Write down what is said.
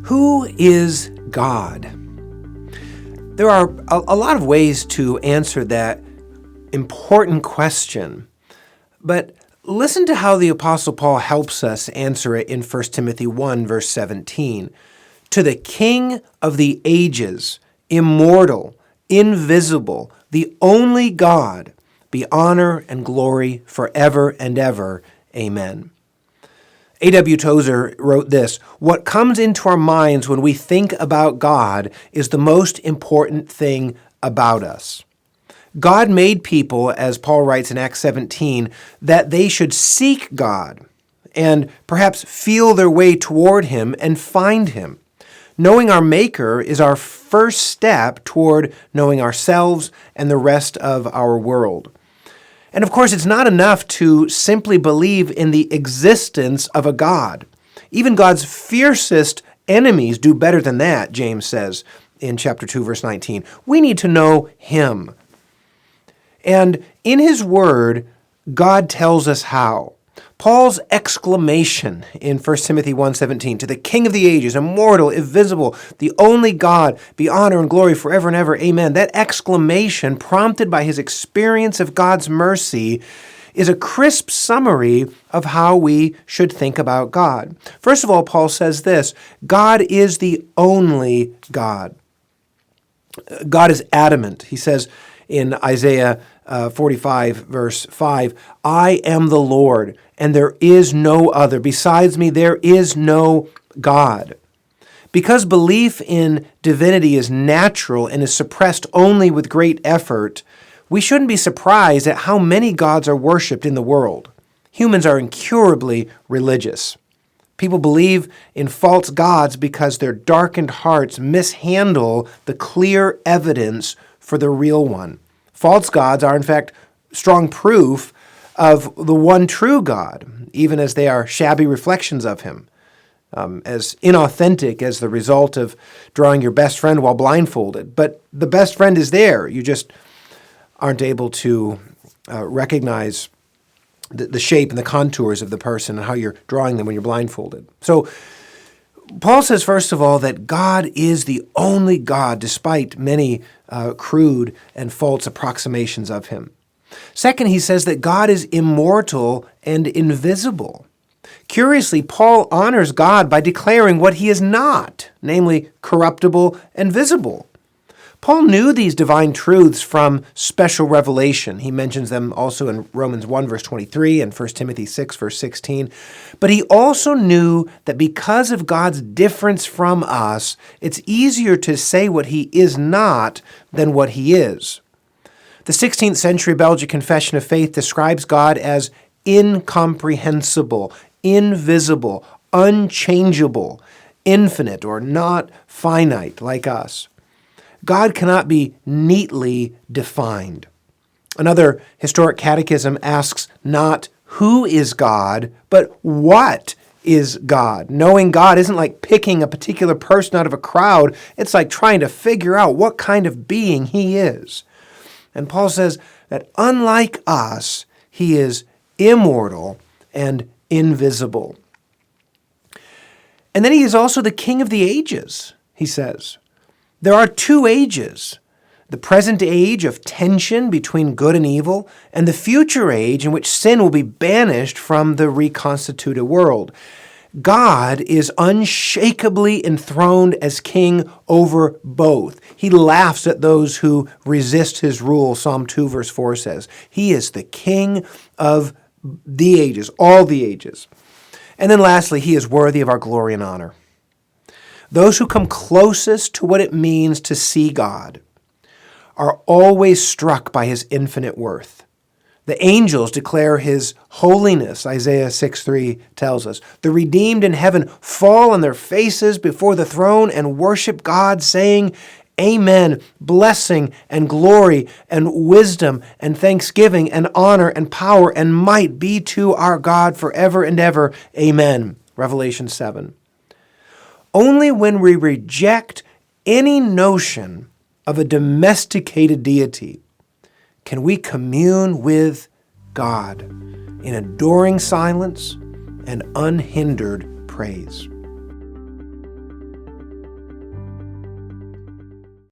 Who is God? There are a lot of ways to answer that important question, but listen to how the Apostle Paul helps us answer it in 1 Timothy 1, verse 17. To the King of the ages, immortal, invisible, the only God, be honor and glory forever and ever. Amen. A.W. Tozer wrote this: "What comes into our minds when we think about God is the most important thing about us." God made people, as Paul writes in Acts 17, that they should seek God and perhaps feel their way toward Him and find Him. Knowing our Maker is our first step toward knowing ourselves and the rest of our world. And of course, it's not enough to simply believe in the existence of a God. Even God's fiercest enemies do better than that, James says in chapter 2, verse 19. We need to know Him. And in His Word, God tells us how. Paul's exclamation in 1 Timothy 1:17, to the King of the ages, immortal, invisible, the only God, be honor and glory forever and ever, amen. That exclamation, prompted by his experience of God's mercy, is a crisp summary of how we should think about God. First of all, Paul says this: God is the only God. God is adamant. He says in Isaiah 45, verse 5, I am the Lord, and there is no other. Besides me, there is no God. Because belief in divinity is natural and is suppressed only with great effort, we shouldn't be surprised at how many gods are worshipped in the world. Humans are incurably religious. People believe in false gods because their darkened hearts mishandle the clear evidence for the real one. False gods are, in fact, strong proof of the one true God, even as they are shabby reflections of Him, as inauthentic as the result of drawing your best friend while blindfolded. But the best friend is there. You just aren't able to recognize the shape and the contours of the person and how you're drawing them when you're blindfolded. So Paul says, first of all, that God is the only God, despite many crude and false approximations of Him. Second, he says that God is immortal and invisible. Curiously, Paul honors God by declaring what He is not, namely corruptible and visible. Paul knew these divine truths from special revelation. He mentions them also in Romans 1, verse 23 and 1 Timothy 6, verse 16. But he also knew that because of God's difference from us, it's easier to say what He is not than what He is. The 16th century Belgian Confession of Faith describes God as incomprehensible, invisible, unchangeable, infinite, or not finite like us. God cannot be neatly defined. Another historic catechism asks not who is God, but what is God. Knowing God isn't like picking a particular person out of a crowd. It's like trying to figure out what kind of being He is. And Paul says that unlike us, He is immortal and invisible. And then He is also the King of the ages, he says. There are two ages, the present age of tension between good and evil, and the future age in which sin will be banished from the reconstituted world. God is unshakably enthroned as king over both. He laughs at those who resist His rule, Psalm 2, verse 4 says. He is the King of the ages, all the ages. And then lastly, He is worthy of our glory and honor. Those who come closest to what it means to see God are always struck by His infinite worth. The angels declare His holiness, Isaiah 6:3 tells us. The redeemed in heaven fall on their faces before the throne and worship God, saying, Amen, blessing and glory and wisdom and thanksgiving and honor and power and might be to our God forever and ever. Amen. Revelation 7. Only when we reject any notion of a domesticated deity can we commune with God in adoring silence and unhindered praise.